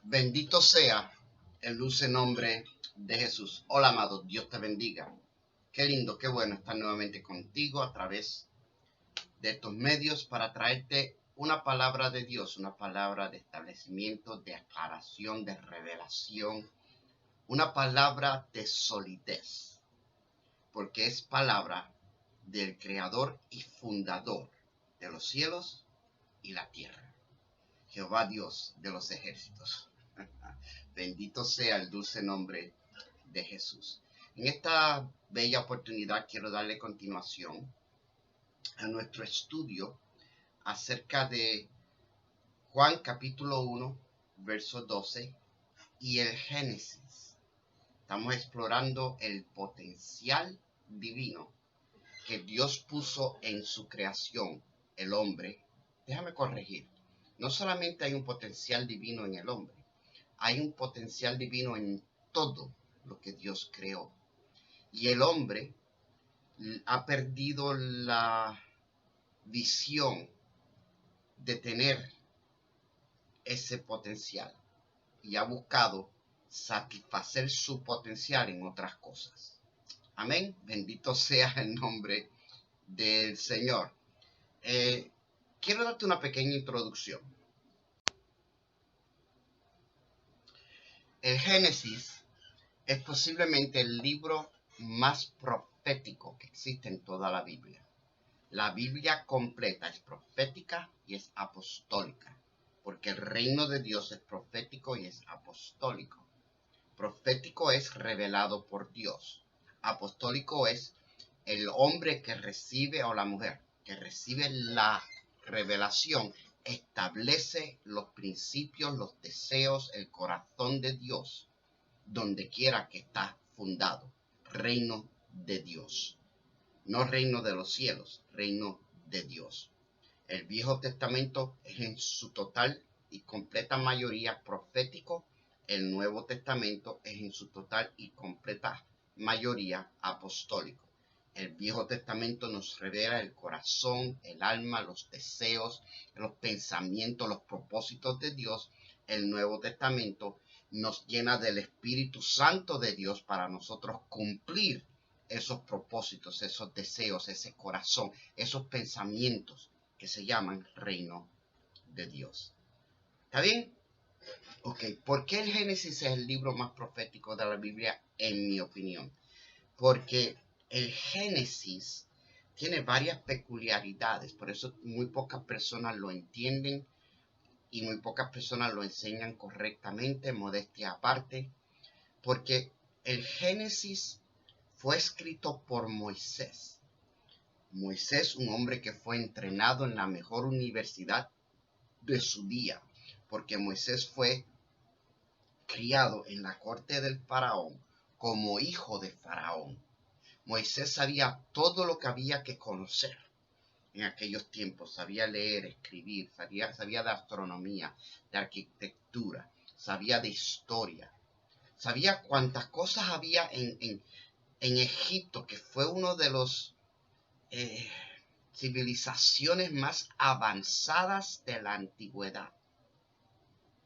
Bendito sea el dulce nombre de Jesús. Hola, amado, Dios te bendiga. Qué lindo, qué bueno estar nuevamente contigo a través de estos medios para traerte una palabra de Dios, una palabra de establecimiento, de aclaración, de revelación, una palabra de solidez, porque es palabra del Creador y Fundador de los cielos y la tierra, Jehová Dios de los ejércitos. Bendito sea el dulce nombre de Jesús. En esta bella oportunidad quiero darle continuación a nuestro estudio acerca de Juan capítulo 1, verso 12 y el Génesis. Estamos explorando el potencial divino que Dios puso en su creación, el hombre. Déjame corregir. No solamente hay un potencial divino en el hombre, hay un potencial divino en todo lo que Dios creó. Y el hombre ha perdido la visión de tener ese potencial y ha buscado satisfacer su potencial en otras cosas. Amén. Bendito sea el nombre del Señor. Quiero darte una pequeña introducción. El Génesis es posiblemente el libro más profético que existe en toda la Biblia. La Biblia completa es profética y es apostólica, porque el reino de Dios es profético y es apostólico. Profético es revelado por Dios. Apostólico es el hombre que recibe, o la mujer que recibe la revelación, establece los principios, los deseos, el corazón de Dios, donde quiera que está fundado. Reino de Dios. No reino de los cielos, reino de Dios. El Viejo Testamento es en su total y completa mayoría profético. El Nuevo Testamento es en su total y completa mayoría apostólico. El Viejo Testamento nos revela el corazón, el alma, los deseos, los pensamientos, los propósitos de Dios. El Nuevo Testamento nos llena del Espíritu Santo de Dios para nosotros cumplir esos propósitos, esos deseos, ese corazón, esos pensamientos que se llaman reino de Dios. ¿Está bien? Ok, ¿por qué el Génesis es el libro más profético de la Biblia? En mi opinión, porque el Génesis tiene varias peculiaridades, por eso muy pocas personas lo entienden y muy pocas personas lo enseñan correctamente, modestia aparte, porque el Génesis fue escrito por Moisés. Moisés, un hombre que fue entrenado en la mejor universidad de su día, porque Moisés fue criado en la corte del faraón como hijo de faraón. Moisés sabía todo lo que había que conocer en aquellos tiempos. Sabía leer, escribir, sabía de astronomía, de arquitectura, sabía de historia. Sabía cuántas cosas había en Egipto, que fue uno de los civilizaciones más avanzadas de la antigüedad.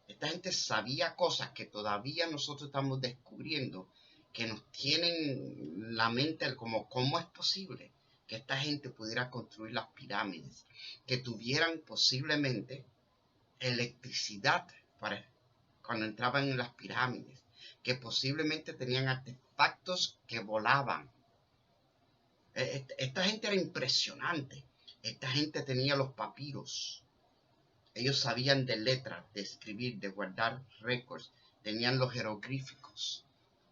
Esta gente sabía cosas que todavía nosotros estamos descubriendo, que nos tienen la mente como cómo es posible que esta gente pudiera construir las pirámides, que tuvieran posiblemente electricidad para cuando entraban en las pirámides, que posiblemente tenían artefactos que volaban. Esta gente era impresionante. Esta gente tenía los papiros. Ellos sabían de letras, de escribir, de guardar récords. Tenían los jeroglíficos.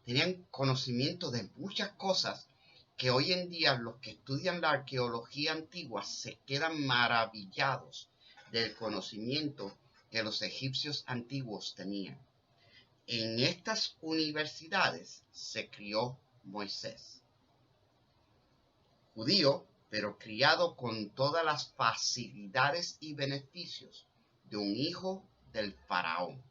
Tenían conocimiento de muchas cosas que hoy en día los que estudian la arqueología antigua se quedan maravillados del conocimiento que los egipcios antiguos tenían. En estas universidades se crió Moisés. Judío, pero criado con todas las facilidades y beneficios de un hijo del faraón.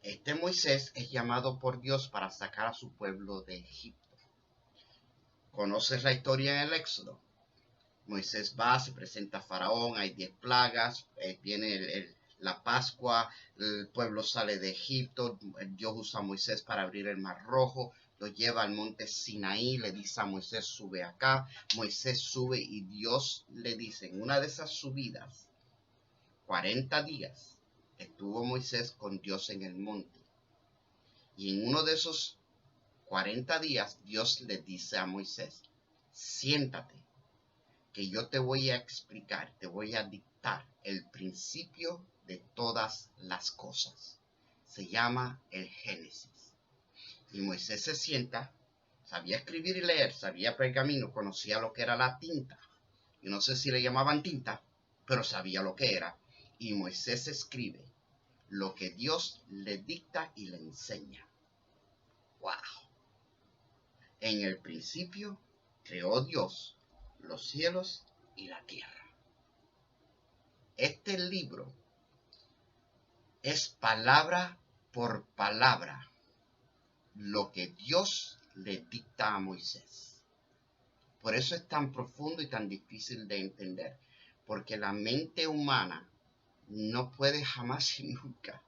Este Moisés es llamado por Dios para sacar a su pueblo de Egipto. ¿Conoces la historia en el Éxodo? Moisés va, se presenta a Faraón, hay 10 plagas, viene la Pascua, el pueblo sale de Egipto, Dios usa a Moisés para abrir el Mar Rojo, lo lleva al monte Sinaí, le dice a Moisés, sube acá, Moisés sube y Dios le dice, en una de esas subidas, 40 días, estuvo Moisés con Dios en el monte. Y en uno de esos 40 días, Dios le dice a Moisés, siéntate, que yo te voy a explicar, te voy a dictar el principio de todas las cosas. Se llama el Génesis. Y Moisés se sienta, sabía escribir y leer, sabía pergamino, conocía lo que era la tinta. Yo no sé si le llamaban tinta, pero sabía lo que era. Y Moisés escribe lo que Dios le dicta y le enseña. ¡Wow! En el principio creó Dios los cielos y la tierra. Este libro es palabra por palabra lo que Dios le dicta a Moisés. Por eso es tan profundo y tan difícil de entender, porque la mente humana no puede jamás y nunca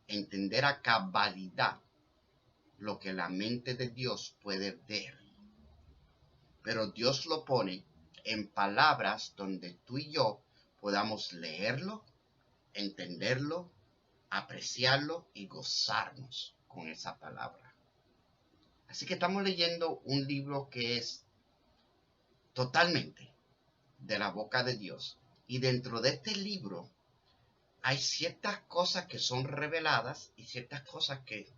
entender a cabalidad lo que la mente de Dios puede ver. Pero Dios lo pone en palabras donde tú y yo podamos leerlo, entenderlo, apreciarlo y gozarnos con esa palabra. Así que estamos leyendo un libro que es totalmente de la boca de Dios. Y dentro de este libro hay ciertas cosas que son reveladas y ciertas cosas que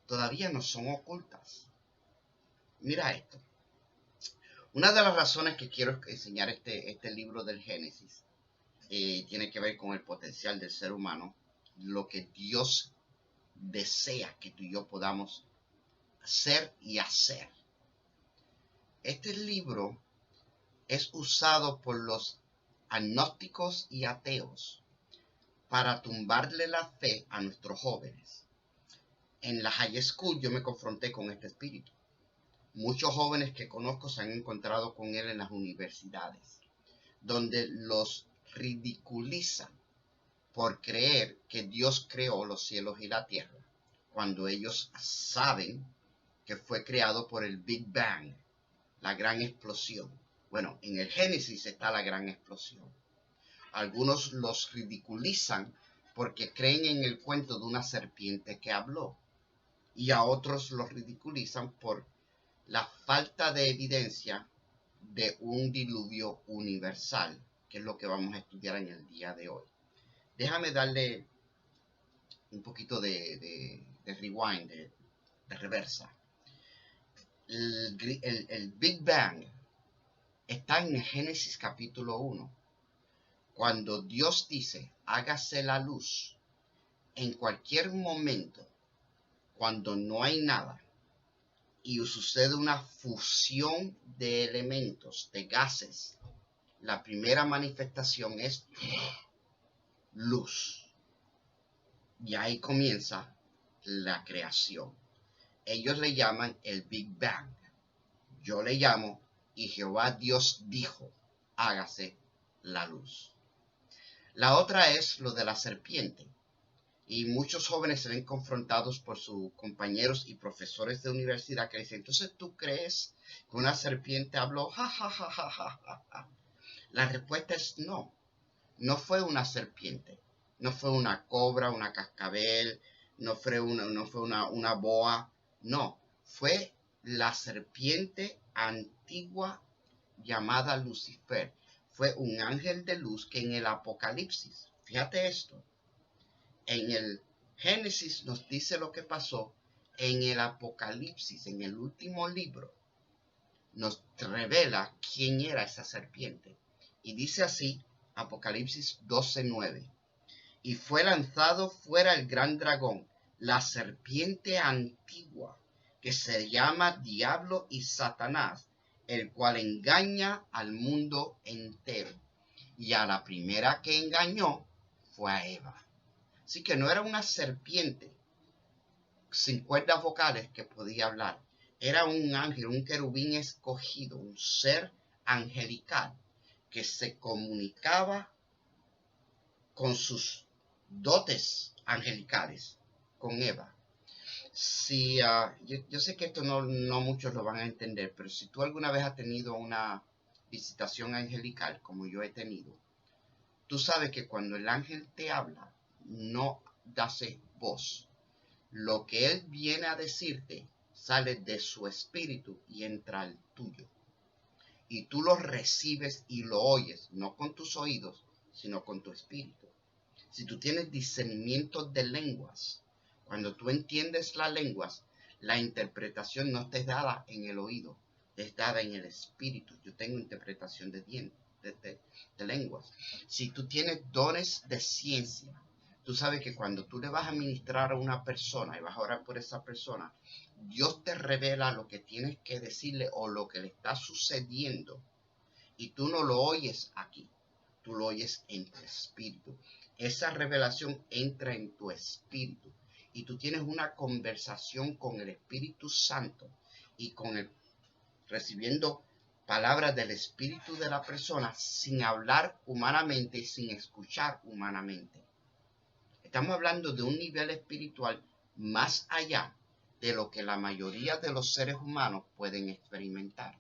todavía no son ocultas. Mira esto. Una de las razones que quiero enseñar este libro del Génesis tiene que ver con el potencial del ser humano, lo que Dios desea que tú y yo podamos ser y hacer. Este libro es usado por los agnósticos y ateos para tumbarle la fe a nuestros jóvenes. En la high school yo me confronté con este espíritu. Muchos jóvenes que conozco se han encontrado con él en las universidades, donde los ridiculizan por creer que Dios creó los cielos y la tierra, cuando ellos saben que fue creado por el Big Bang, la gran explosión. Bueno, en el Génesis está la gran explosión. Algunos los ridiculizan porque creen en el cuento de una serpiente que habló, y a otros los ridiculizan por la falta de evidencia de un diluvio universal, que es lo que vamos a estudiar en el día de hoy. Déjame darle un poquito de rewind, de reversa. El Big Bang está en Génesis capítulo 1. Cuando Dios dice, hágase la luz, en cualquier momento, cuando no hay nada, y sucede una fusión de elementos, de gases, la primera manifestación es luz. Y ahí comienza la creación. Ellos le llaman el Big Bang. Yo le llamo, y Jehová Dios dijo, hágase la luz. La otra es lo de la serpiente. Y muchos jóvenes se ven confrontados por sus compañeros y profesores de universidad que dicen, entonces ¿tú crees que una serpiente habló? Ja, ja, ja, ja, ja, ja. La respuesta es no. No fue una serpiente. No fue una cobra, una cascabel, no fue una boa. No, fue la serpiente antigua llamada Lucifer. Fue un ángel de luz que en el Apocalipsis, fíjate esto, en el Génesis nos dice lo que pasó, en el Apocalipsis, en el último libro, nos revela quién era esa serpiente. Y dice así, Apocalipsis 12:9. Y fue lanzado fuera el gran dragón, la serpiente antigua, que se llama Diablo y Satanás, el cual engaña al mundo entero. Y a la primera que engañó fue a Eva. Así que no era una serpiente sin cuerdas vocales que podía hablar. Era un ángel, un querubín escogido, un ser angelical que se comunicaba con sus dotes angelicales con Eva. Si, yo sé que esto no muchos lo van a entender, pero si tú alguna vez has tenido una visitación angelical, como yo he tenido, tú sabes que cuando el ángel te habla, no hace voz. Lo que él viene a decirte sale de su espíritu y entra al tuyo. Y tú lo recibes y lo oyes, no con tus oídos, sino con tu espíritu. Si tú tienes discernimiento de lenguas, cuando tú entiendes las lenguas, la interpretación no te es dada en el oído, te es dada en el espíritu. Yo tengo interpretación de lenguas. Si tú tienes dones de ciencia, tú sabes que cuando tú le vas a ministrar a una persona y vas a orar por esa persona, Dios te revela lo que tienes que decirle o lo que le está sucediendo. Y tú no lo oyes aquí, tú lo oyes en tu espíritu. Esa revelación entra en tu espíritu y tú tienes una conversación con el Espíritu Santo y recibiendo palabras del espíritu de la persona sin hablar humanamente y sin escuchar humanamente. Estamos hablando de un nivel espiritual más allá de lo que la mayoría de los seres humanos pueden experimentar.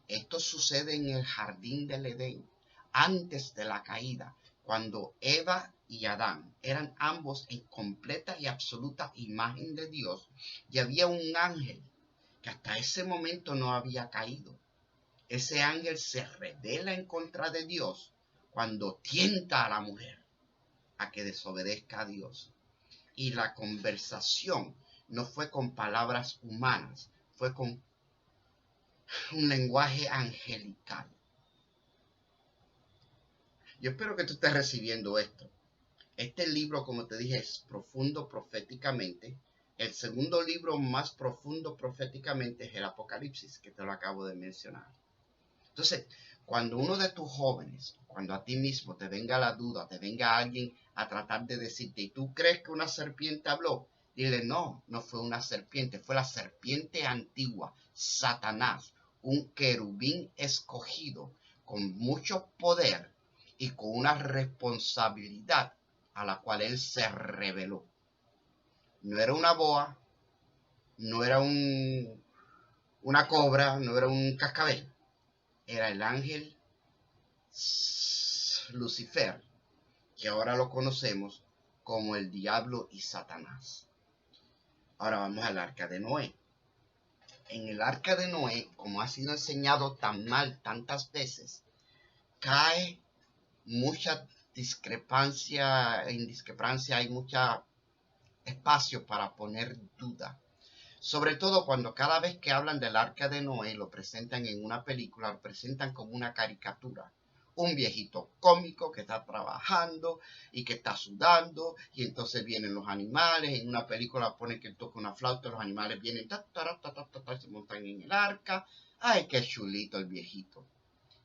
Esto sucede en el jardín del Edén, antes de la caída, cuando Eva y Adán eran ambos en completa y absoluta imagen de Dios, y había un ángel que hasta ese momento no había caído. Ese ángel se rebela en contra de Dios cuando tienta a la mujer a que desobedezca a Dios. Y la conversación no fue con palabras humanas, fue con un lenguaje angelical. Yo espero que tú estés recibiendo esto. Este libro, como te dije, es profundo proféticamente. El segundo libro más profundo proféticamente es el Apocalipsis, que te lo acabo de mencionar. Entonces, cuando uno de tus jóvenes, cuando a ti mismo te venga la duda, te venga alguien a tratar de decirte, ¿y tú crees que una serpiente habló? Dile, no fue una serpiente, fue la serpiente antigua, Satanás, un querubín escogido con mucho poder y con una responsabilidad a la cual él se reveló. No era una boa, no era una cobra, no era un cascabel. Era el ángel Lucifer, que ahora lo conocemos como el diablo y Satanás. Ahora vamos al arca de Noé. En el arca de Noé, como ha sido enseñado tan mal tantas veces, cae mucha discrepancia, hay mucho espacio para poner duda. Sobre todo cuando cada vez que hablan del arca de Noé lo presentan en una película, lo presentan como una caricatura. Un viejito cómico que está trabajando y que está sudando y entonces vienen los animales. En una película ponen que él toca una flauta, los animales vienen, se montan en el arca. ¡Ay, qué chulito el viejito!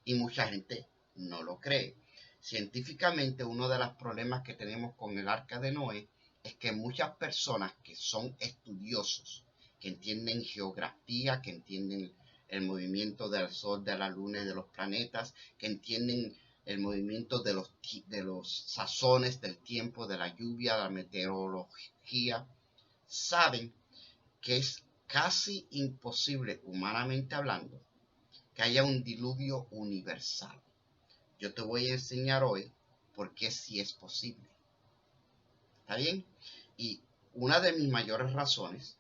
Y mucha gente no lo cree. Científicamente, uno de los problemas que tenemos con el arca de Noé es que muchas personas que son estudiosos, que entienden geografía, que entienden el movimiento del sol, de la luna y de los planetas, que entienden el movimiento de los sazones del tiempo, de la lluvia, de la meteorología, saben que es casi imposible, humanamente hablando, que haya un diluvio universal. Yo te voy a enseñar hoy por qué sí es posible. ¿Está bien? Y una de mis mayores razones,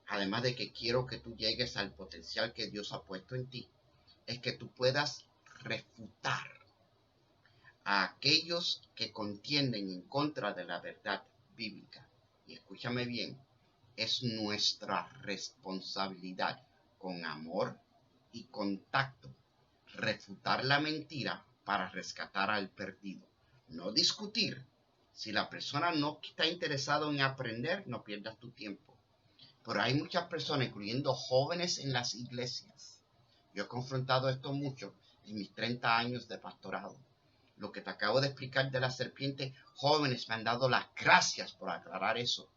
además de que quiero que tú llegues al potencial que Dios ha puesto en ti, es que tú puedas refutar a aquellos que contienden en contra de la verdad bíblica. Y escúchame bien, es nuestra responsabilidad con amor y contacto refutar la mentira para rescatar al perdido. No discutir. Si la persona no está interesada en aprender, no pierdas tu tiempo. Pero hay muchas personas, incluyendo jóvenes en las iglesias. Yo he confrontado esto mucho en mis 30 años de pastorado. Lo que te acabo de explicar de la serpiente, jóvenes me han dado las gracias por aclarar eso.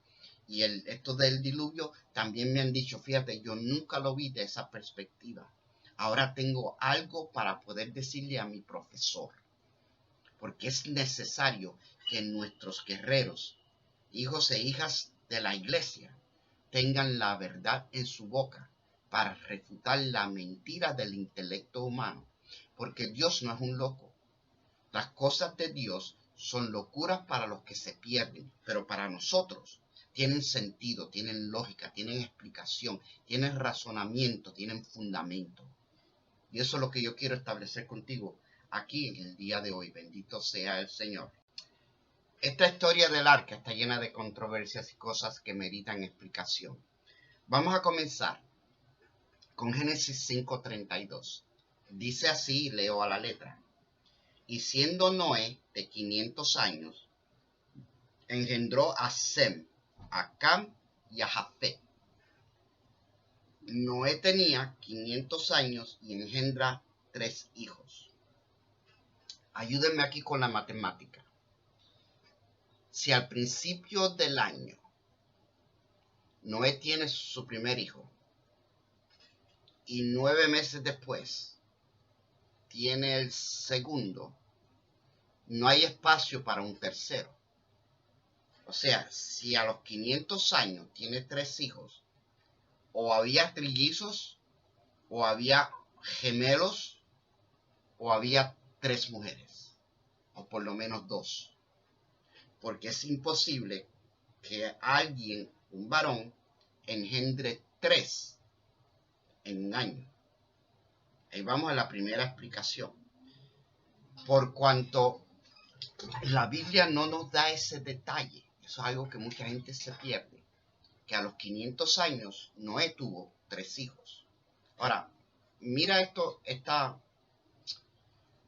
Y esto del diluvio también me han dicho, fíjate, yo nunca lo vi de esa perspectiva. Ahora tengo algo para poder decirle a mi profesor. Porque es necesario que nuestros guerreros, hijos e hijas de la iglesia, tengan la verdad en su boca para refutar la mentira del intelecto humano, porque Dios no es un loco. Las cosas de Dios son locuras para los que se pierden, pero para nosotros tienen sentido, tienen lógica, tienen explicación, tienen razonamiento, tienen fundamento. Y eso es lo que yo quiero establecer contigo aquí en el día de hoy. Bendito sea el Señor. Esta historia del arca está llena de controversias y cosas que meritan explicación. Vamos a comenzar con Génesis 5:32. Dice así, leo a la letra. Y siendo Noé de 500 años, engendró a Sem, a Cam y a Jafet. Noé tenía 500 años y engendra 3 hijos. Ayúdenme aquí con la matemática. Si al principio del año Noé tiene su primer hijo y 9 meses después tiene el segundo, no hay espacio para un tercero. O sea, si a los 500 años tiene 3 hijos, o había trillizos, o había gemelos, o había 3 mujeres, o por lo menos 2. Porque es imposible que alguien, un varón, engendre 3 en un año. Ahí vamos a la primera explicación. Por cuanto la Biblia no nos da ese detalle, eso es algo que mucha gente se pierde, que a los 500 años Noé tuvo 3 hijos. Ahora, mira esto,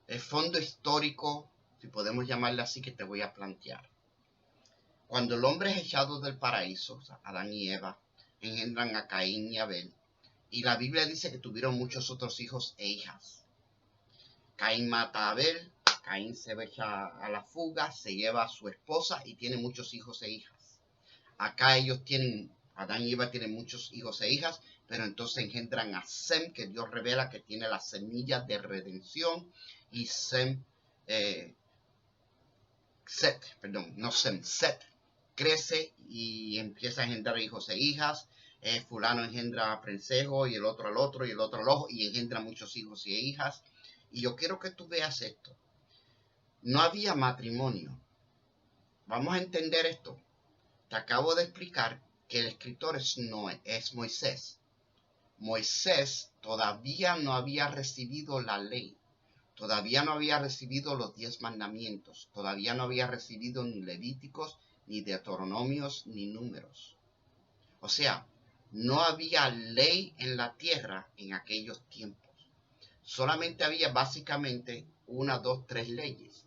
el fondo histórico, si podemos llamarle así, que te voy a plantear. Cuando el hombre es echado del paraíso, o sea, Adán y Eva, engendran a Caín y Abel, y la Biblia dice que tuvieron muchos otros hijos e hijas. Caín mata a Abel, Caín se echa a la fuga, se lleva a su esposa y tiene muchos hijos e hijas. Acá Adán y Eva tienen muchos hijos e hijas, pero entonces engendran a Sem, que Dios revela que tiene la semilla de redención, y Set crece y empieza a engendrar hijos e hijas. Fulano engendra a Prensejo y el otro al otro y el otro al ojo y engendra muchos hijos y hijas. Y yo quiero que tú veas esto. No había matrimonio. Vamos a entender esto. Te acabo de explicar que el escritor es Moisés. Moisés todavía no había recibido la ley. Todavía no había recibido los 10 mandamientos. Todavía no había recibido ni Levíticos, ni Deuteronomios, ni Números. O sea, no había ley en la tierra en aquellos tiempos. Solamente había básicamente 1, 2, 3 leyes.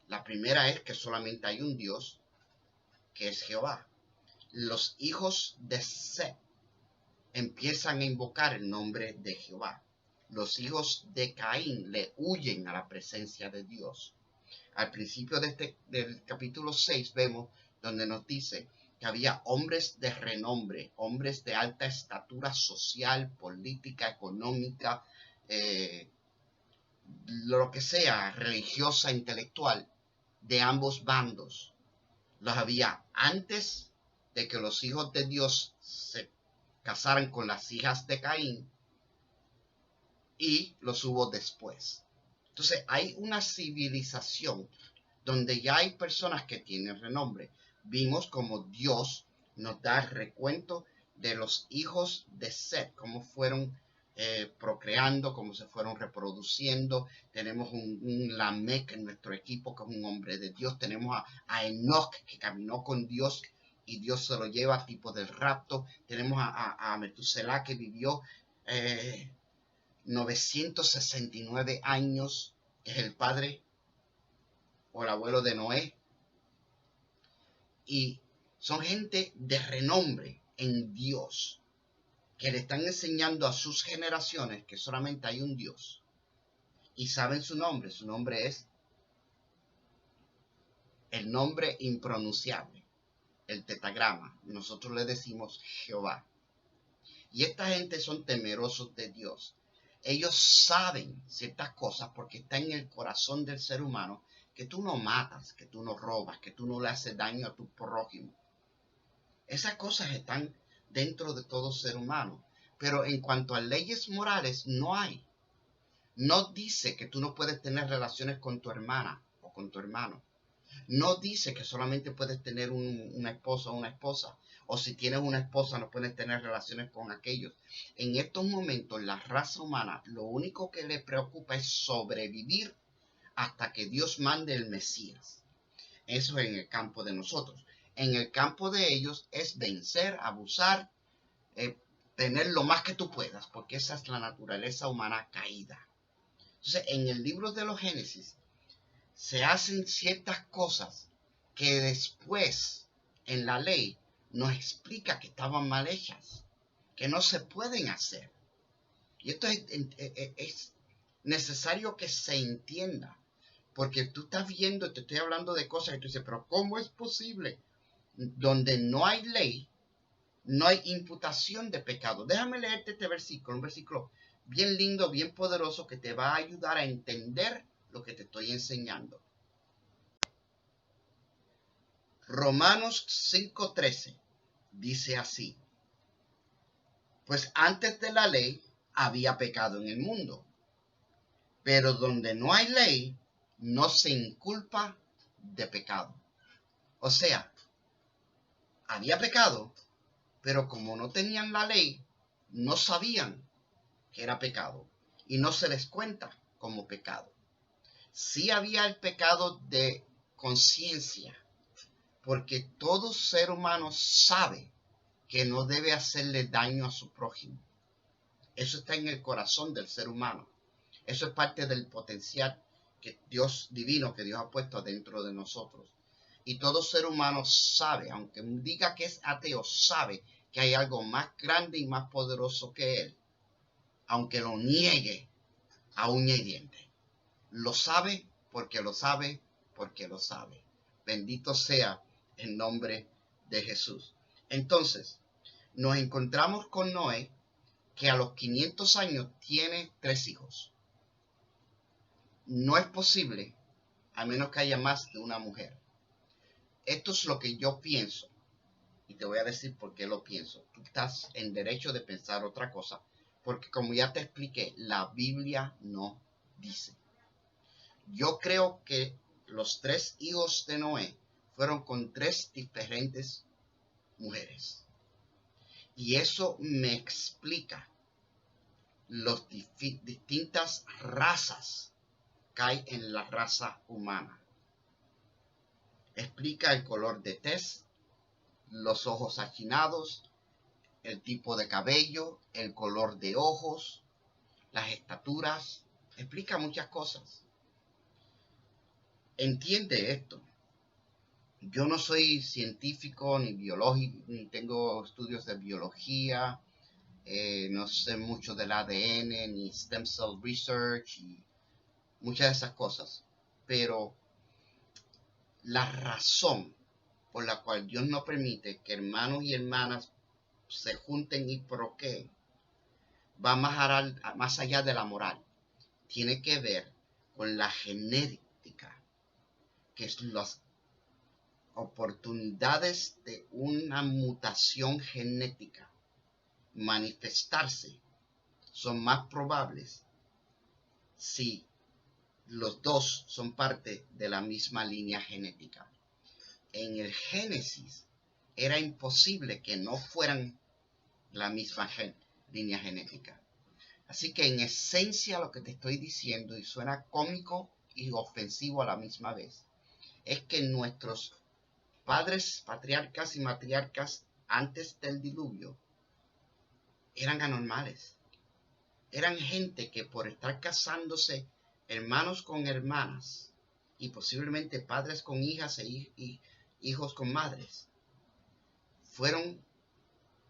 La primera es que solamente hay un Dios, que es Jehová. Los hijos de Set empiezan a invocar el nombre de Jehová. Los hijos de Caín le huyen a la presencia de Dios. Al principio del capítulo 6 vemos donde nos dice que había hombres de renombre, hombres de alta estatura social, política, económica, lo que sea, religiosa, intelectual, de ambos bandos. Los había antes de que los hijos de Dios se casaran con las hijas de Caín, y los hubo después. Entonces hay una civilización donde ya hay personas que tienen renombre. Vimos como Dios nos da el recuento de los hijos de Set, cómo fueron procreando, cómo se fueron reproduciendo. Tenemos un Lamec en nuestro equipo, que es un hombre de Dios. Tenemos a Enoch, que caminó con Dios y Dios se lo lleva a tipo del rapto. Tenemos a Metuselah, que vivió 969 años, que es el padre o el abuelo de Noé. Y son gente de renombre en Dios, que le están enseñando a sus generaciones que solamente hay un Dios. Y saben su nombre. Su nombre es el nombre impronunciable, el tetagrama. Nosotros le decimos Jehová. Y esta gente son temerosos de Dios. Ellos saben ciertas cosas porque está en el corazón del ser humano que tú no matas, que tú no robas, que tú no le haces daño a tu prójimo. Esas cosas están dentro de todo ser humano. Pero en cuanto a leyes morales, no hay. No dice que tú no puedes tener relaciones con tu hermana o con tu hermano. No dice que solamente puedes tener una esposa o una esposa. O si tienes una esposa no puedes tener relaciones con aquellos. En estos momentos la raza humana lo único que le preocupa es sobrevivir hasta que Dios mande el Mesías. Eso es en el campo de nosotros. En el campo de ellos es vencer, abusar, tener lo más que tú puedas, porque esa es la naturaleza humana caída. Entonces, en el libro de los Génesis se hacen ciertas cosas que después en la ley nos explica que estaban mal hechas, que no se pueden hacer. Y esto es necesario que se entienda, porque tú estás viendo, te estoy hablando de cosas y tú dices, pero ¿cómo es posible? Donde no hay ley, no hay imputación de pecado. Déjame leerte este versículo, un versículo bien lindo, bien poderoso, que te va a ayudar a entender lo que te estoy enseñando. Romanos 5:13 dice así: pues antes de la ley había pecado en el mundo, pero donde no hay ley, no se inculpa de pecado. O sea, había pecado, pero como no tenían la ley, no sabían que era pecado y no se les cuenta como pecado. Sí había el pecado de conciencia, porque todo ser humano sabe que no debe hacerle daño a su prójimo. Eso está en el corazón del ser humano. Eso es parte del potencial que Dios divino, que Dios ha puesto dentro de nosotros. Y todo ser humano sabe, aunque diga que es ateo, sabe que hay algo más grande y más poderoso que él, aunque lo niegue a uña y diente. Lo sabe porque lo sabe porque lo sabe. Bendito sea el nombre de Jesús. Entonces, nos encontramos con Noé, que a los 500 años tiene 3 hijos. No es posible, a menos que haya más de una mujer. Esto es lo que yo pienso, y te voy a decir por qué lo pienso. Tú estás en derecho de pensar otra cosa, porque como ya te expliqué, la Biblia no dice. Yo creo que los 3 hijos de Noé fueron con 3 diferentes mujeres. Y eso me explica las distintas razas que hay en la raza humana. Explica el color de tez, los ojos achinados, el tipo de cabello, el color de ojos, las estaturas. Explica muchas cosas. Entiende esto. Yo no soy científico ni biológico, ni tengo estudios de biología, no sé mucho del ADN, ni stem cell research, y muchas de esas cosas. Pero la razón por la cual Dios no permite que hermanos y hermanas se junten y procreen va más allá de la moral. Tiene que ver con la genética, que es las oportunidades de una mutación genética manifestarse son más probables si los dos son parte de la misma línea genética. En el Génesis era imposible que no fueran la misma línea genética. Así que en esencia lo que te estoy diciendo, y suena cómico y ofensivo a la misma vez, es que nuestros padres, patriarcas y matriarcas antes del diluvio eran anormales. Eran gente que por estar casándose hermanos con hermanas y posiblemente padres con hijas e hijos con madres, fueron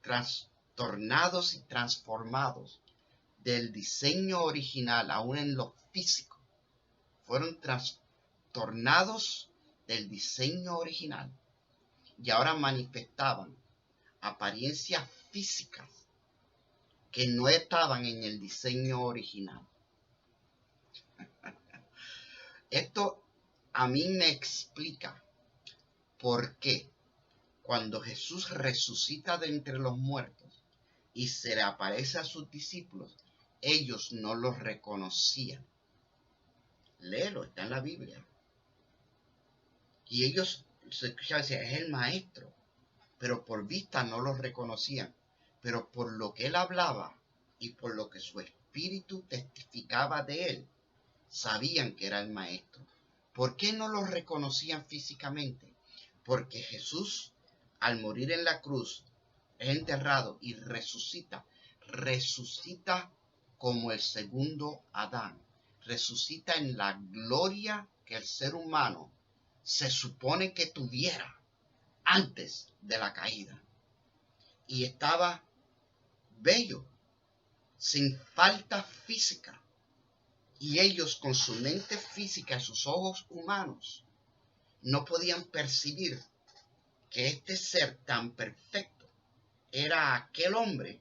trastornados y transformados del diseño original, aún en lo físico. Fueron trastornados del diseño original y ahora manifestaban apariencias físicas que no estaban en el diseño original. Esto a mí me explica por qué cuando Jesús resucita de entre los muertos y se le aparece a sus discípulos, ellos no lo reconocían. Léelo, está en la Biblia. Y ellos se escuchaban, decían, es el maestro, pero por vista no lo reconocían. Pero por lo que él hablaba y por lo que su espíritu testificaba de él, sabían que era el maestro. ¿Por qué no lo reconocían físicamente? Porque Jesús, al morir en la cruz, es enterrado y resucita como el segundo Adán, resucita en la gloria que el ser humano se supone que tuviera antes de la caída. Y estaba bello, sin falta física. Y ellos con su mente física y sus ojos humanos no podían percibir que este ser tan perfecto era aquel hombre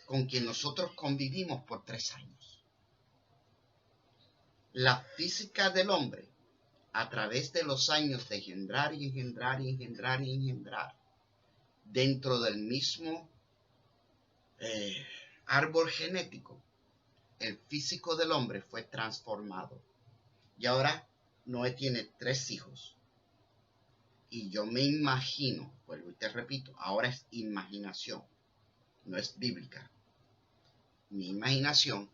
con quien nosotros convivimos por 3 años. La física del hombre, a través de los años de engendrar y engendrar y engendrar y engendrar, dentro del mismo árbol genético, el físico del hombre fue transformado. Y ahora Noé tiene 3 hijos. Y yo me imagino, vuelvo y te repito, ahora es imaginación, no es bíblica. Mi imaginación,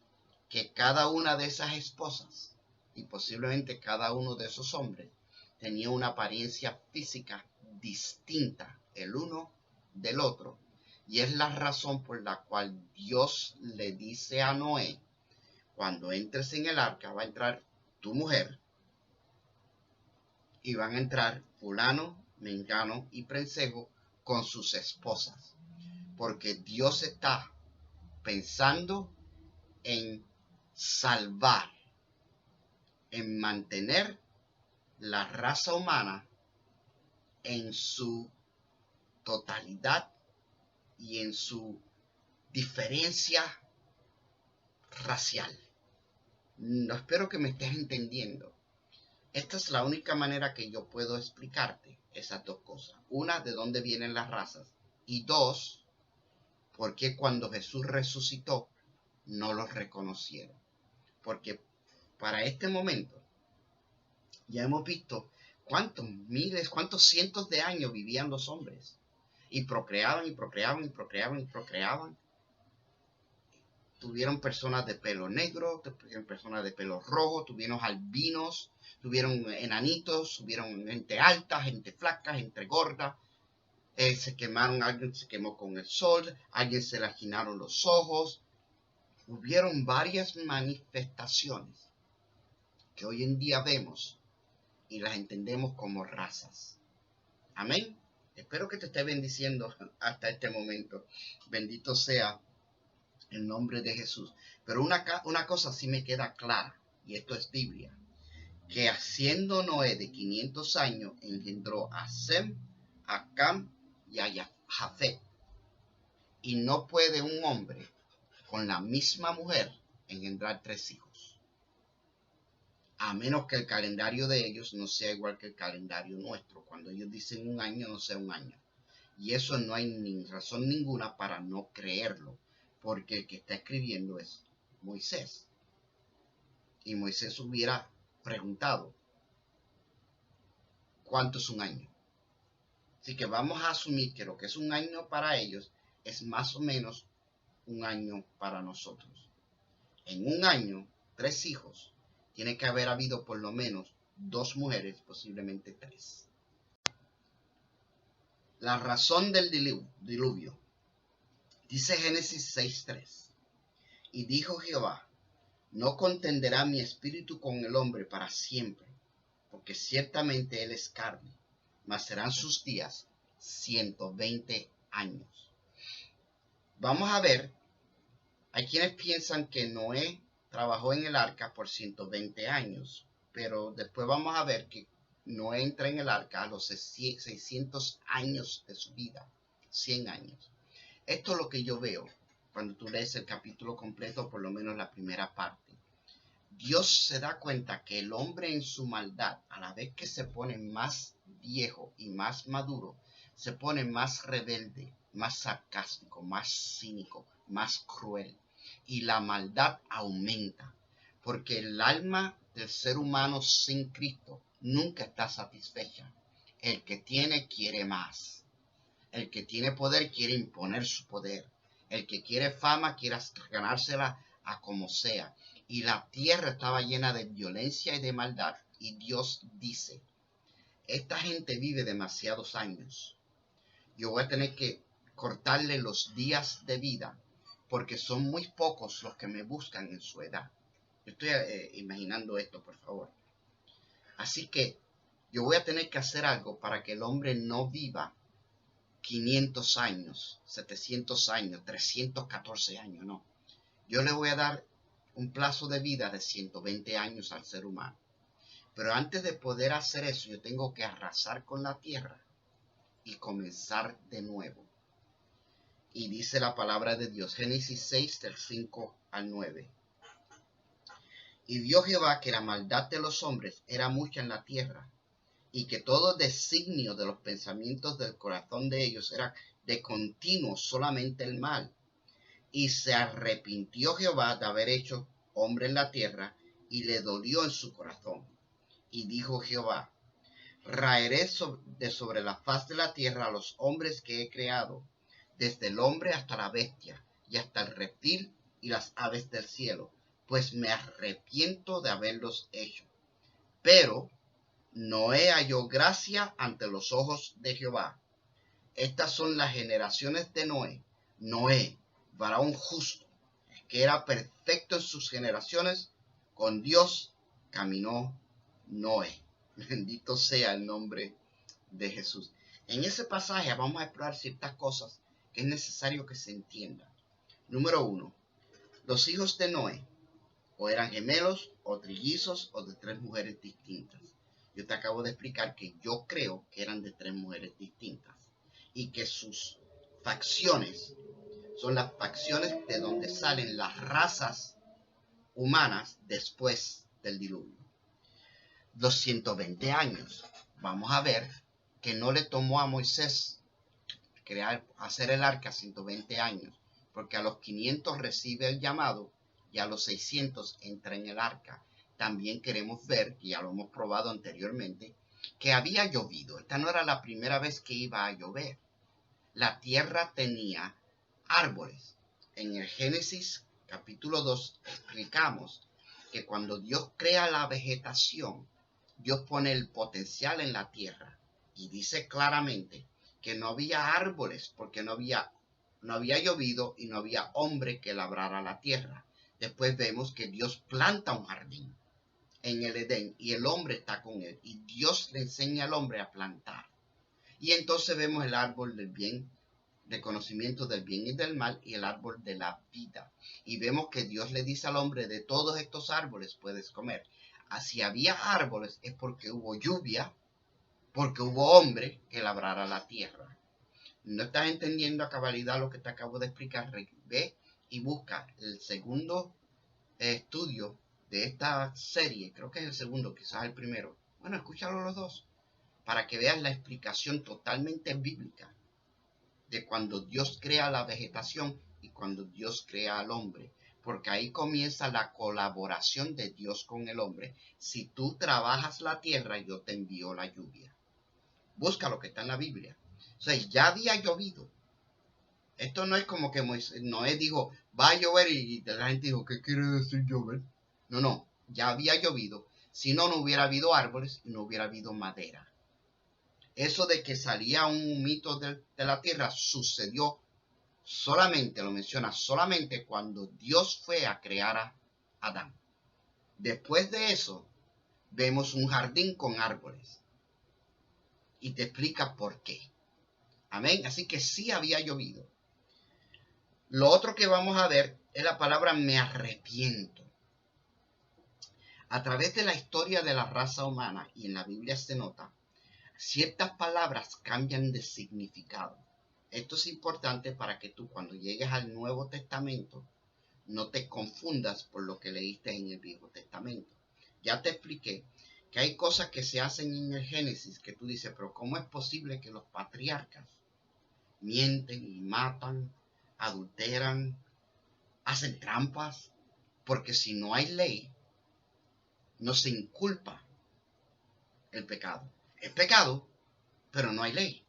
que cada una de esas esposas y posiblemente cada uno de esos hombres tenía una apariencia física distinta el uno del otro. Y es la razón por la cual Dios le dice a Noé, cuando entres en el arca va a entrar tu mujer y van a entrar fulano, mengano y prensejo con sus esposas. Porque Dios está pensando en salvar, en mantener la raza humana en su totalidad y en su diferencia racial. No, espero que me estés entendiendo. Esta es la única manera que yo puedo explicarte esas dos cosas. Una, de dónde vienen las razas. Y dos, por qué cuando Jesús resucitó no los reconocieron. Porque para este momento ya hemos visto cuántos miles, cuántos cientos de años vivían los hombres. Y procreaban y procreaban y procreaban y procreaban. Tuvieron personas de pelo negro, tuvieron personas de pelo rojo, tuvieron albinos, tuvieron enanitos, tuvieron gente alta, gente flaca, gente gorda. Se quemaron, alguien se quemó con el sol, alguien se le aginaron los ojos. Hubieron varias manifestaciones que hoy en día vemos y las entendemos como razas. Amén. Espero que te esté bendiciendo hasta este momento. Bendito sea el nombre de Jesús. Pero una cosa sí me queda clara, y esto es Biblia, que haciendo Noé de 500 años engendró a Sem, a Cam y a Jafet. Y no puede un hombre con la misma mujer engendrar 3 hijos. A menos que el calendario de ellos no sea igual que el calendario nuestro. Cuando ellos dicen un año, no sea un año. Y eso no hay ni razón ninguna para no creerlo. Porque el que está escribiendo es Moisés. Y Moisés hubiera preguntado, ¿cuánto es un año? Así que vamos a asumir que lo que es un año para ellos es más o menos un año para nosotros. En un año, 3 hijos. Tiene que haber habido por lo menos 2 mujeres, posiblemente 3. La razón del diluvio. Dice Génesis 6:3. Y dijo Jehová, no contenderá mi espíritu con el hombre para siempre, porque ciertamente él es carne, mas serán sus días 120 años. Vamos a ver, hay quienes piensan que Noé trabajó en el arca por 120 años, pero después vamos a ver que Noé entra en el arca a los 600 años de su vida, 100 años. Esto es lo que yo veo cuando tú lees el capítulo completo, por lo menos la primera parte. Dios se da cuenta que el hombre en su maldad, a la vez que se pone más viejo y más maduro, se pone más rebelde, más sarcástico, más cínico, más cruel. Y la maldad aumenta, porque el alma del ser humano sin Cristo nunca está satisfecha. El que tiene quiere más. El que tiene poder quiere imponer su poder. El que quiere fama quiere ganársela a como sea. Y la tierra estaba llena de violencia y de maldad. Y Dios dice, esta gente vive demasiados años. Yo voy a tener que cortarle los días de vida, porque son muy pocos los que me buscan en su edad. Yo estoy imaginando esto, por favor. Así que yo voy a tener que hacer algo para que el hombre no viva 500 años, 700 años, 314 años, no. Yo le voy a dar un plazo de vida de 120 años al ser humano. Pero antes de poder hacer eso, yo tengo que arrasar con la tierra y comenzar de nuevo. Y dice la palabra de Dios, Génesis 6, del 5 al 9. Y vio Jehová que la maldad de los hombres era mucha en la tierra, y que todo designio de los pensamientos del corazón de ellos era de continuo solamente el mal. Y se arrepintió Jehová de haber hecho hombre en la tierra, y le dolió en su corazón. Y dijo Jehová, raeré de sobre la faz de la tierra a los hombres que he creado, desde el hombre hasta la bestia, y hasta el reptil y las aves del cielo, pues me arrepiento de haberlos hecho. Pero Noé halló gracia ante los ojos de Jehová. Estas son las generaciones de Noé. Noé, varón justo, que era perfecto en sus generaciones, con Dios caminó Noé. Bendito sea el nombre de Jesús. En ese pasaje vamos a explorar ciertas cosas que es necesario que se entiendan. Número 1. Los hijos de Noé o eran gemelos o trillizos o de 3 mujeres distintas. Yo te acabo de explicar que yo creo que eran de 3 mujeres distintas y que sus facciones son las facciones de donde salen las razas humanas después del diluvio. 220 años. Vamos a ver que no le tomó a Moisés hacer el arca 120 años, porque a los 500 recibe el llamado y a los 600 entra en el arca. También queremos ver, que ya lo hemos probado anteriormente, que había llovido. Esta no era la primera vez que iba a llover. La tierra tenía árboles. En el Génesis capítulo 2 explicamos que cuando Dios crea la vegetación, Dios pone el potencial en la tierra y dice claramente que no había árboles porque no había llovido y no había hombre que labrara la tierra. Después vemos que Dios planta un jardín en el Edén y el hombre está con él y Dios le enseña al hombre a plantar. Y entonces vemos el árbol del bien, del conocimiento del bien y del mal, y el árbol de la vida. Y vemos que Dios le dice al hombre, de todos estos árboles puedes comer. Si había árboles es porque hubo lluvia, porque hubo hombre que labrara la tierra. No estás entendiendo a cabalidad lo que te acabo de explicar. Ve y busca el segundo estudio de esta serie. Creo que es el segundo, quizás el primero. Bueno, escúchalo los dos, para que veas la explicación totalmente bíblica de cuando Dios crea la vegetación y cuando Dios crea al hombre. Porque ahí comienza la colaboración de Dios con el hombre. Si tú trabajas la tierra, yo te envío la lluvia. Busca lo que está en la Biblia. O sea, ya había llovido. Esto no es como que Noé dijo, va a llover, y la gente dijo, ¿qué quiere decir llover? No, ya había llovido. Si no, no hubiera habido árboles y no hubiera habido madera. Eso de que salía un humito de la tierra sucedió solamente, lo menciona, solamente cuando Dios fue a crear a Adán. Después de eso, vemos un jardín con árboles. Y te explica por qué. Amén. Así que sí había llovido. Lo otro que vamos a ver es la palabra me arrepiento. A través de la historia de la raza humana, y en la Biblia se nota, ciertas palabras cambian de significado. Esto es importante para que tú, cuando llegues al Nuevo Testamento, No te confundas por lo que leíste en el Viejo Testamento. Ya te expliqué que hay cosas que se hacen en el Génesis que tú dices, pero ¿cómo es posible que los patriarcas mienten y matan, adulteran, hacen trampas? Porque si no hay ley, no se inculpa el pecado. Es pecado, pero no hay ley.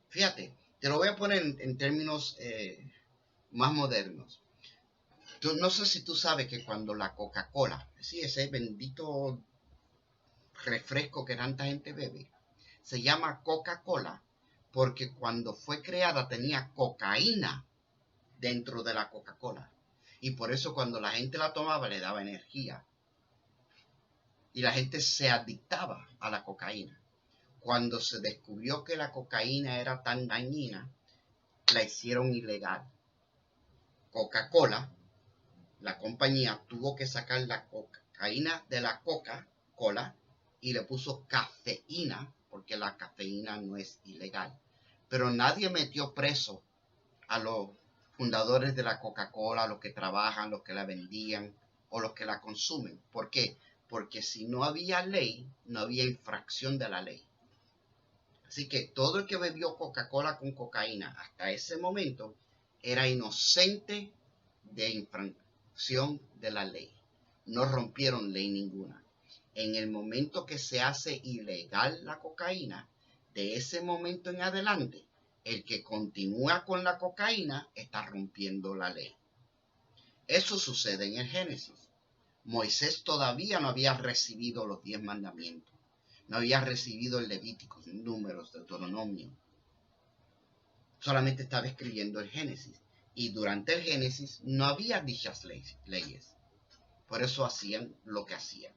Fíjate, te lo voy a poner en términos más modernos. No sé si tú sabes que cuando la Coca-Cola, sí, ese bendito refresco que tanta gente bebe, se llama Coca-Cola porque cuando fue creada tenía cocaína dentro de la Coca-Cola. Y por eso cuando la gente la tomaba le daba energía. Y la gente se adictaba a la cocaína. Cuando se descubrió que la cocaína era tan dañina, la hicieron ilegal. Coca-Cola, la compañía, tuvo que sacar la cocaína de la Coca-Cola y le puso cafeína, porque la cafeína no es ilegal. Pero nadie metió preso a los fundadores de la Coca-Cola, los que trabajan, los que la vendían o los que la consumen. ¿Por qué? Porque si no había ley, no había infracción de la ley. Así que todo el que bebió Coca-Cola con cocaína hasta ese momento era inocente de infracción de la ley. No rompieron ley ninguna. En el momento que se hace ilegal la cocaína, de ese momento en adelante, el que continúa con la cocaína está rompiendo la ley. Eso sucede en el Génesis. Moisés todavía no había recibido los 10 mandamientos. No había recibido el Levítico, Números, Deuteronomio. Solamente estaba escribiendo el Génesis. Y durante el Génesis no había dichas leyes. Por eso hacían lo que hacían.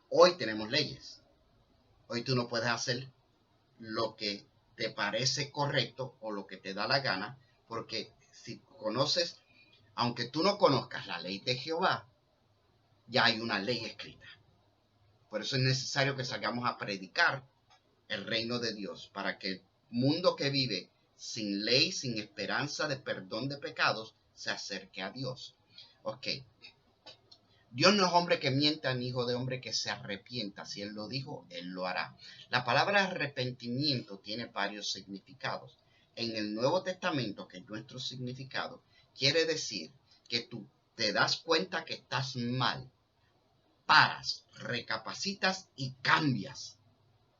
Hoy tenemos leyes. Hoy tú no puedes hacer lo que te parece correcto o lo que te da la gana, porque si conoces, aunque tú no conozcas la ley de Jehová, ya hay una ley escrita. Por eso es necesario que salgamos a predicar el reino de Dios, para que el mundo que vive sin ley, sin esperanza de perdón de pecados, se acerque a Dios. Ok. Dios no es hombre que mienta, ni hijo de hombre que se arrepienta. Si Él lo dijo, Él lo hará. La palabra arrepentimiento tiene varios significados. En el Nuevo Testamento, que es nuestro significado, quiere decir que tú te das cuenta que estás mal, paras, recapacitas y cambias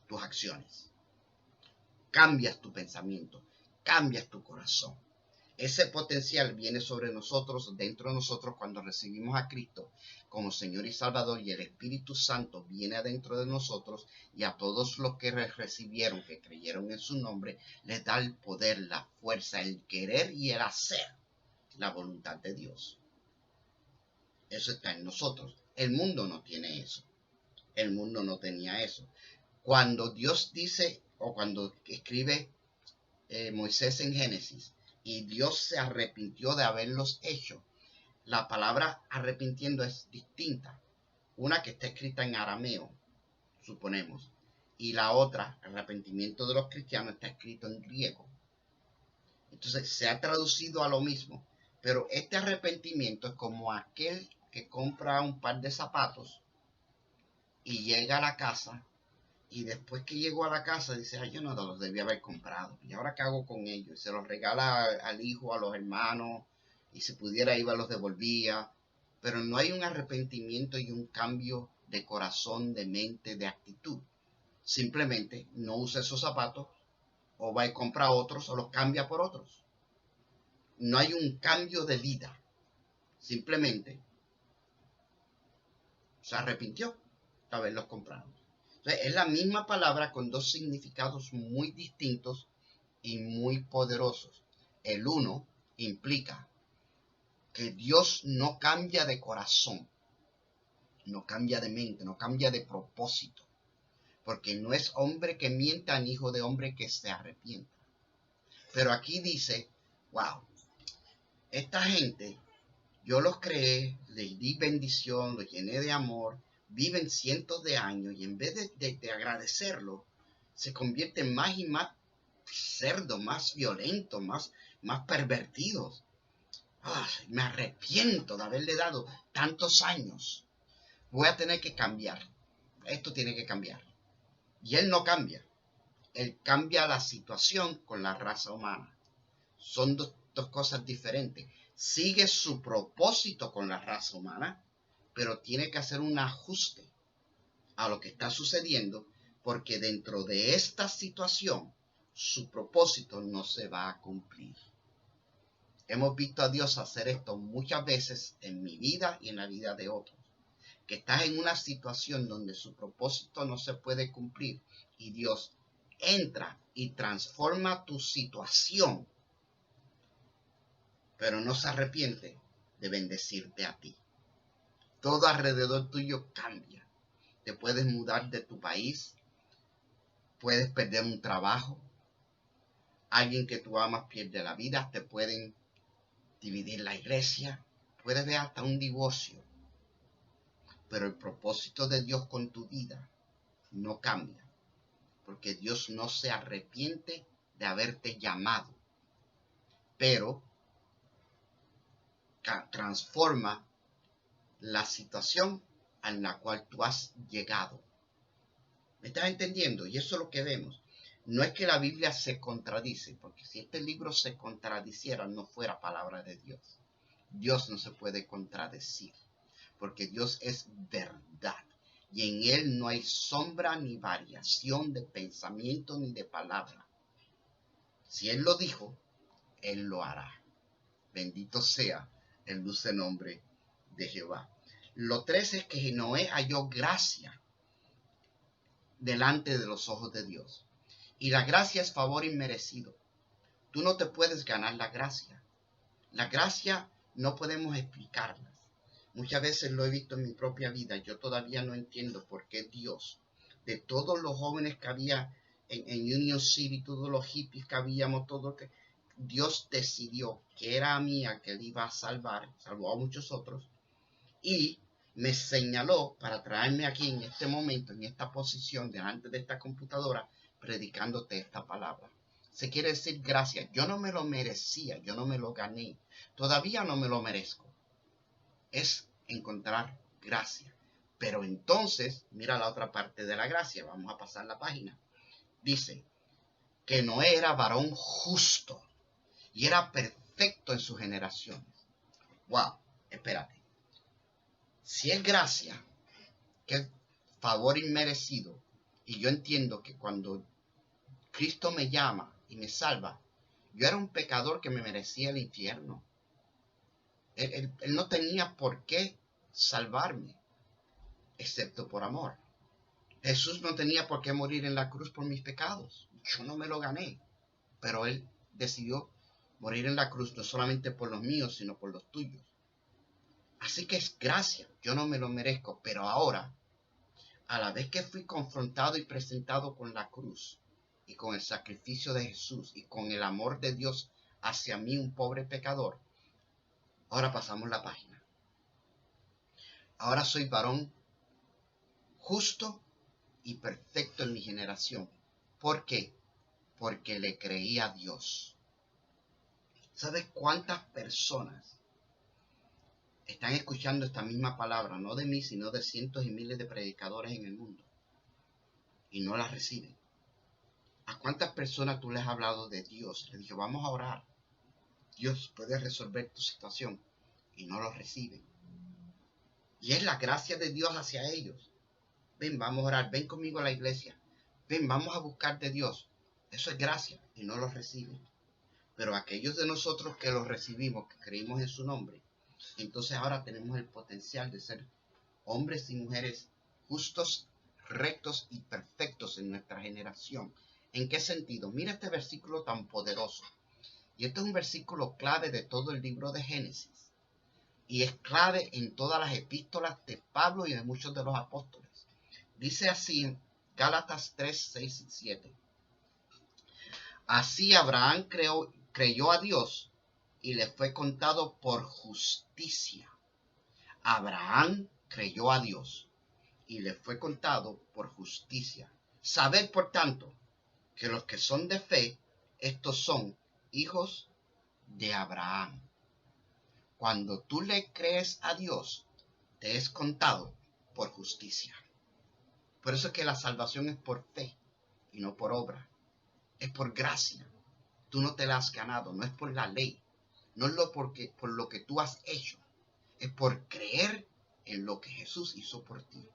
tus acciones. Cambias tu pensamiento, cambias tu corazón. Ese potencial viene sobre nosotros, dentro de nosotros, cuando recibimos a Cristo como Señor y Salvador, y el Espíritu Santo viene adentro de nosotros, y a todos los que recibieron, que creyeron en su nombre, les da el poder, la fuerza, el querer y el hacer la voluntad de Dios. Eso está en nosotros. El mundo no tiene eso. El mundo no tenía eso. Cuando Dios dice, o cuando escribe Moisés en Génesis, y Dios se arrepintió de haberlos hecho, la palabra arrepintiendo es distinta. Una que está escrita en arameo, suponemos, y la otra, arrepentimiento de los cristianos, está escrito en griego. Entonces se ha traducido a lo mismo, pero este arrepentimiento es como aquel que compra un par de zapatos y llega a la casa, y después que llegó a la casa dice, ay, yo no los debía haber comprado, y ahora qué hago con ellos, y se los regala al hijo, a los hermanos, y si pudiera iba los devolvía, pero no hay un arrepentimiento y un cambio de corazón, de mente, de actitud. Simplemente no usa esos zapatos, o va y compra otros, o los cambia por otros. No hay un cambio de vida, simplemente se arrepintió de haberlos comprado. Entonces, es la misma palabra con dos significados muy distintos y muy poderosos. El uno implica que Dios no cambia de corazón, no cambia de mente, no cambia de propósito, porque no es hombre que mienta ni hijo de hombre que se arrepienta. Pero aquí dice, wow, esta gente, yo los creé, les di bendición, los llené de amor, viven cientos de años y en vez de agradecerlo, se convierten más y más cerdos, más violentos, más pervertidos. Me arrepiento de haberle dado tantos años. Voy a tener que cambiar. Esto tiene que cambiar. Y él no cambia. Él cambia la situación con la raza humana. Son dos cosas diferentes. Sigue su propósito con la raza humana, pero tiene que hacer un ajuste a lo que está sucediendo, porque dentro de esta situación su propósito no se va a cumplir. Hemos visto a Dios hacer esto muchas veces en mi vida y en la vida de otros. Que estás en una situación donde su propósito no se puede cumplir y Dios entra y transforma tu situación, pero no se arrepiente de bendecirte a ti. Todo alrededor tuyo cambia. Te puedes mudar de tu país, puedes perder un trabajo, alguien que tú amas pierde la vida, te pueden dividir la iglesia, puedes ver hasta un divorcio. Pero el propósito de Dios con tu vida no cambia, porque Dios no se arrepiente de haberte llamado, pero transforma la situación en la cual tú has llegado. ¿Me estás entendiendo? Y eso es lo que vemos. No es que la Biblia se contradice, porque si este libro se contradiciera, no fuera palabra de Dios. Dios no se puede contradecir, porque Dios es verdad. Y en Él no hay sombra ni variación de pensamiento ni de palabra. Si Él lo dijo, Él lo hará. Bendito sea el dulce nombre de Jehová. Lo 3 es que Noé halló gracia delante de los ojos de Dios. Y la gracia es favor inmerecido. Tú no te puedes ganar la gracia. La gracia no podemos explicarla. Muchas veces lo he visto en mi propia vida. Yo todavía no entiendo por qué Dios, de todos los jóvenes que había en Union City, todos los hippies que habíamos, todo que Dios decidió que era a mí a que él iba a salvar, salvó a muchos otros, y me señaló para traerme aquí en este momento, en esta posición, delante de esta computadora, predicándote esta palabra. Se quiere decir gracias. Yo no me lo merecía, yo no me lo gané. Todavía no me lo merezco. Es encontrar gracia. Pero entonces, mira la otra parte de la gracia. Vamos a pasar la página. Dice que Noé era varón justo y era perfecto en sus generaciones. Wow, espérate. Si es gracia, que es favor inmerecido, y yo entiendo que cuando Cristo me llama y me salva, yo era un pecador que me merecía el infierno. Él no tenía por qué salvarme, excepto por amor. Jesús no tenía por qué morir en la cruz por mis pecados. Yo no me lo gané, pero Él decidió morir en la cruz no solamente por los míos, sino por los tuyos. Así que es gracia, yo no me lo merezco, pero ahora, a la vez que fui confrontado y presentado con la cruz y con el sacrificio de Jesús y con el amor de Dios hacia mí, un pobre pecador, ahora pasamos la página. Ahora soy varón justo y perfecto en mi generación. ¿Por qué? Porque le creí a Dios. ¿Sabes cuántas personas están escuchando esta misma palabra, no de mí, sino de cientos y miles de predicadores en el mundo, y no la reciben? ¿A cuántas personas tú les has hablado de Dios? Les digo, vamos a orar. Dios puede resolver tu situación, y no lo reciben. Y es la gracia de Dios hacia ellos. Ven, vamos a orar, ven conmigo a la iglesia. Ven, vamos a buscar de Dios. Eso es gracia, y no lo reciben. Pero aquellos de nosotros que lo recibimos, que creímos en su nombre, entonces ahora tenemos el potencial de ser hombres y mujeres justos, rectos y perfectos en nuestra generación. ¿En qué sentido? Mira este versículo tan poderoso. Y este es un versículo clave de todo el libro de Génesis. Y es clave en todas las epístolas de Pablo y de muchos de los apóstoles. Dice así en Gálatas 3, 6 y 7. Así Abraham creyó a Dios y le fue contado por justicia. Abraham creyó a Dios y le fue contado por justicia. Sabed, por tanto, que los que son de fe, estos son hijos de Abraham. Cuando tú le crees a Dios, te es contado por justicia. Por eso es que la salvación es por fe y no por obra. Es por gracia. Tú no te la has ganado, no es por la ley. No es por lo que tú has hecho. Es por creer en lo que Jesús hizo por ti.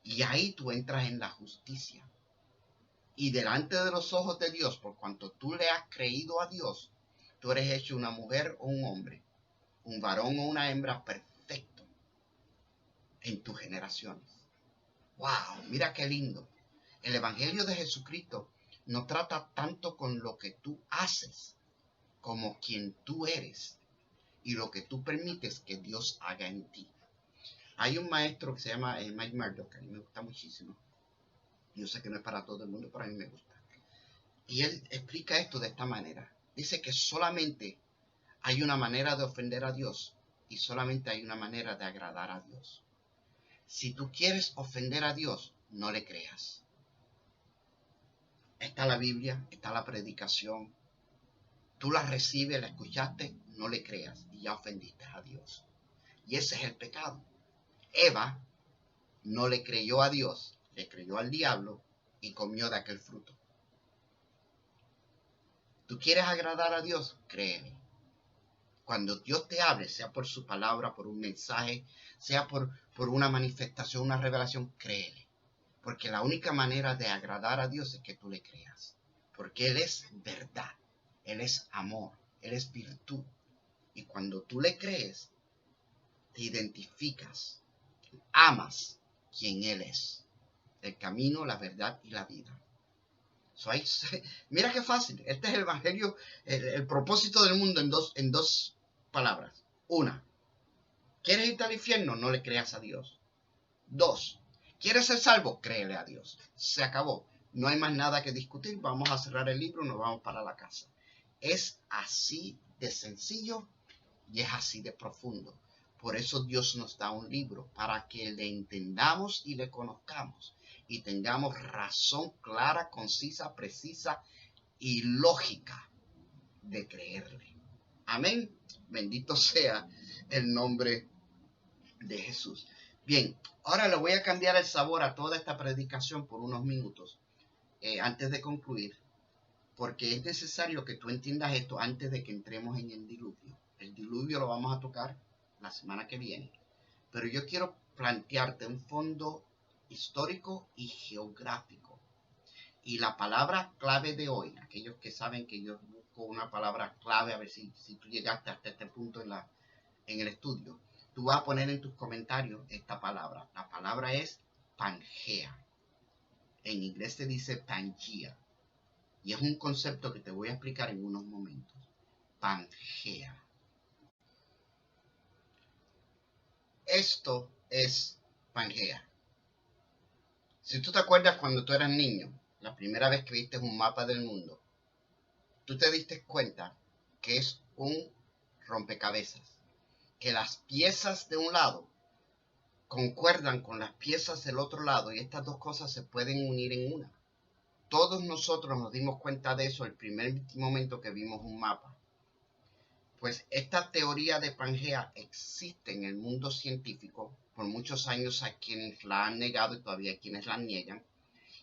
Y ahí tú entras en la justicia. Y delante de los ojos de Dios, por cuanto tú le has creído a Dios, tú eres hecho una mujer o un hombre, un varón o una hembra perfecto en tus generaciones. ¡Wow! Mira qué lindo. El Evangelio de Jesucristo no trata tanto con lo que tú haces, como quien tú eres y lo que tú permites que Dios haga en ti. Hay un maestro que se llama Mike Murdock, que a mí me gusta muchísimo. Yo sé que no es para todo el mundo, pero a mí me gusta. Y él explica esto de esta manera. Dice que solamente hay una manera de ofender a Dios y solamente hay una manera de agradar a Dios. Si tú quieres ofender a Dios, no le creas. Está la Biblia, está la predicación. Tú la recibes, la escuchaste, no le creas y ya ofendiste a Dios. Y ese es el pecado. Eva no le creyó a Dios, le creyó al diablo y comió de aquel fruto. ¿Tú quieres agradar a Dios? Créeme. Cuando Dios te hable, sea por su palabra, por un mensaje, sea por una manifestación, una revelación, créele. Porque la única manera de agradar a Dios es que tú le creas. Porque Él es verdad, Él es amor, Él es virtud. Y cuando tú le crees, te identificas, amas quien Él es. El camino, la verdad y la vida. Mira qué fácil. Este es el evangelio, el propósito del mundo en dos palabras. Una, ¿quieres irte al infierno? No le creas a Dios. Dos, ¿quieres ser salvo? Créele a Dios. Se acabó. No hay más nada que discutir. Vamos a cerrar el libro y nos vamos para la casa. Es así de sencillo y es así de profundo. Por eso Dios nos da un libro, para que le entendamos y le conozcamos. Y tengamos razón clara, concisa, precisa y lógica de creerle. Amén. Bendito sea el nombre de Jesús. Bien, ahora le voy a cambiar el sabor a toda esta predicación por unos minutos antes de concluir, porque es necesario que tú entiendas esto antes de que entremos en el diluvio. El diluvio lo vamos a tocar la semana que viene, pero yo quiero plantearte un fondo histórico y geográfico. Y la palabra clave de hoy, aquellos que saben que yo busco una palabra clave, a ver si tú llegaste hasta este punto en el estudio, tú vas a poner en tus comentarios esta palabra. La palabra es Pangea. En inglés se dice Pangea. Y es un concepto que te voy a explicar en unos momentos. Pangea. Esto es Pangea. Si tú te acuerdas cuando tú eras niño, la primera vez que viste un mapa del mundo, tú te diste cuenta que es un rompecabezas. Que las piezas de un lado concuerdan con las piezas del otro lado y estas dos cosas se pueden unir en una. Todos nosotros nos dimos cuenta de eso el primer momento que vimos un mapa. Pues esta teoría de Pangea existe en el mundo científico. Por muchos años hay quienes la han negado y todavía hay quienes la niegan.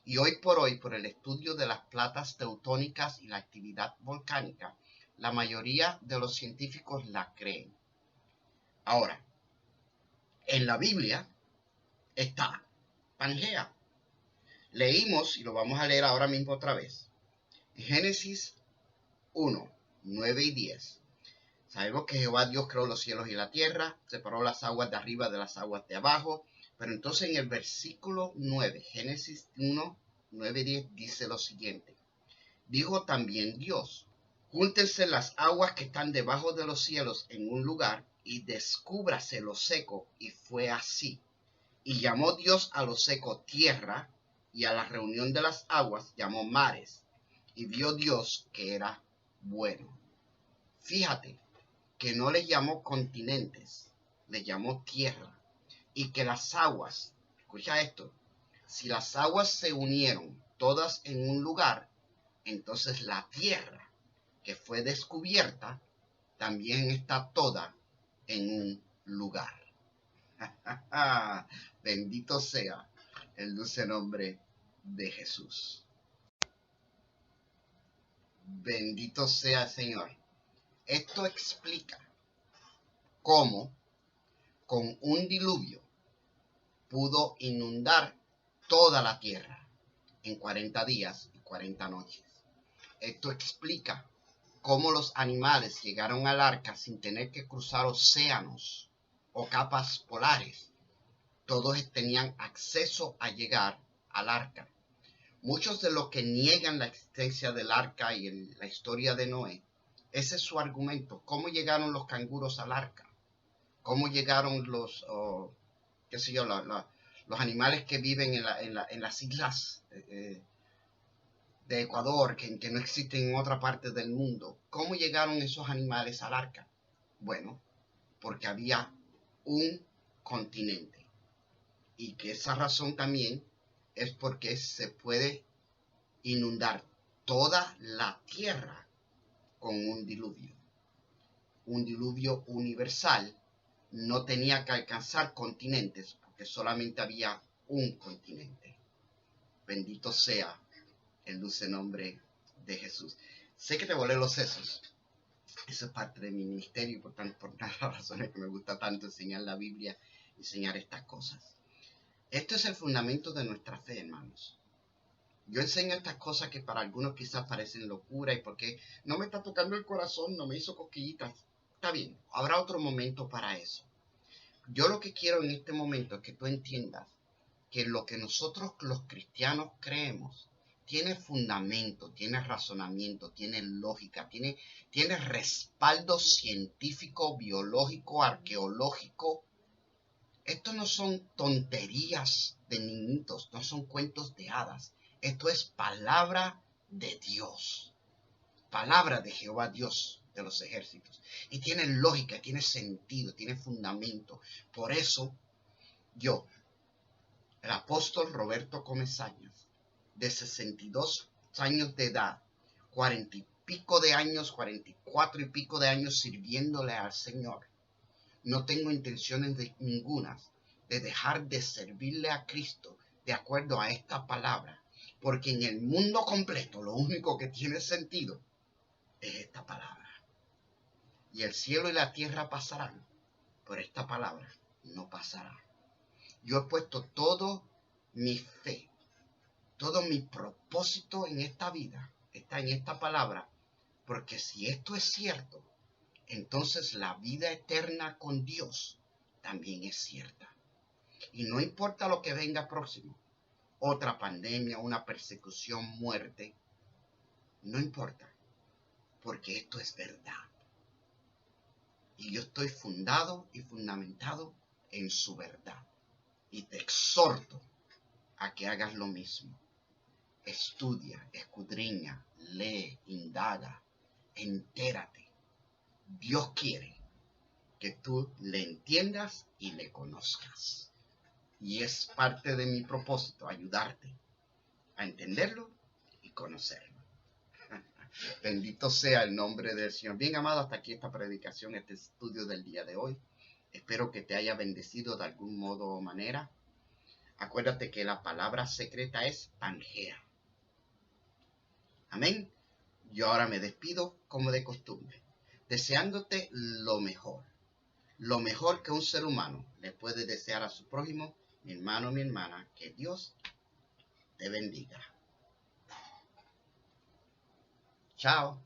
Y hoy, por el estudio de las placas tectónicas y la actividad volcánica, la mayoría de los científicos la creen. Ahora, en la Biblia está Pangea. Leímos, y lo vamos a leer ahora mismo otra vez, en Génesis 1, 9 y 10. Sabemos que Jehová Dios creó los cielos y la tierra, separó las aguas de arriba de las aguas de abajo. Pero entonces en el versículo 9, Génesis 1, 9 y 10, dice lo siguiente. Dijo también Dios, júntense las aguas que están debajo de los cielos en un lugar y descúbrase lo seco. Y fue así. Y llamó Dios a lo seco tierra, y a la reunión de las aguas llamó mares. Y vio Dios que era bueno. Fíjate que no les llamó continentes, les llamó tierra. Y que las aguas, escucha esto, si las aguas se unieron todas en un lugar, entonces la tierra que fue descubierta también está toda en un lugar. Bendito sea el dulce nombre de Jesús. Bendito sea el Señor. Esto explica cómo con un diluvio pudo inundar toda la tierra en 40 días y 40 noches. Esto explica cómo los animales llegaron al arca sin tener que cruzar océanos o capas polares. Todos tenían acceso a llegar al arca. Muchos de los que niegan la existencia del arca y la historia de Noé, ese es su argumento. ¿Cómo llegaron los canguros al arca? ¿Cómo llegaron los, los animales que viven en las islas de Ecuador, que no existen en otra parte del mundo? ¿Cómo llegaron esos animales al arca? Bueno, porque había un continente. Y que esa razón también es porque se puede inundar toda la tierra con un diluvio. Un diluvio universal no tenía que alcanzar continentes porque solamente había un continente. Bendito sea el dulce nombre de Jesús. Sé que te volé los sesos. Eso es parte de mi ministerio y por las razones que me gusta tanto enseñar la Biblia, enseñar estas cosas. Esto es el fundamento de nuestra fe, hermanos. Yo enseño estas cosas que para algunos quizás parecen locura y porque no me está tocando el corazón, no me hizo cosquillitas. Está bien, habrá otro momento para eso. Yo lo que quiero en este momento es que tú entiendas que lo que nosotros los cristianos creemos tiene fundamento, tiene razonamiento, tiene lógica, tiene respaldo científico, biológico, arqueológico. Esto no son tonterías de niñitos, no son cuentos de hadas. Esto es palabra de Dios, palabra de Jehová Dios de los ejércitos. Y tiene lógica, tiene sentido, tiene fundamento. Por eso yo, el apóstol Roberto Comesañas, de 62 años de edad, 40 y pico de años, 44 y pico de años sirviéndole al Señor, no tengo intenciones ningunas de dejar de servirle a Cristo de acuerdo a esta palabra, porque en el mundo completo lo único que tiene sentido es esta palabra. Y el cielo y la tierra pasarán, pero esta palabra no pasará. Yo he puesto todo mi fe, todo mi propósito en esta vida, está en esta palabra, porque si esto es cierto, entonces la vida eterna con Dios también es cierta. Y no importa lo que venga próximo, otra pandemia, una persecución, muerte, no importa, porque esto es verdad. Y yo estoy fundado y fundamentado en su verdad. Y te exhorto a que hagas lo mismo. Estudia, escudriña, lee, indaga, entérate. Dios quiere que tú le entiendas y le conozcas. Y es parte de mi propósito, ayudarte a entenderlo y conocerlo. Bendito sea el nombre del Señor. Bien, amado, hasta aquí esta predicación, este estudio del día de hoy. Espero que te haya bendecido de algún modo o manera. Acuérdate que la palabra secreta es Pangea. Amén. Yo ahora me despido como de costumbre, deseándote lo mejor que un ser humano le puede desear a su prójimo. Mi hermano, mi hermana, que Dios te bendiga. Chao.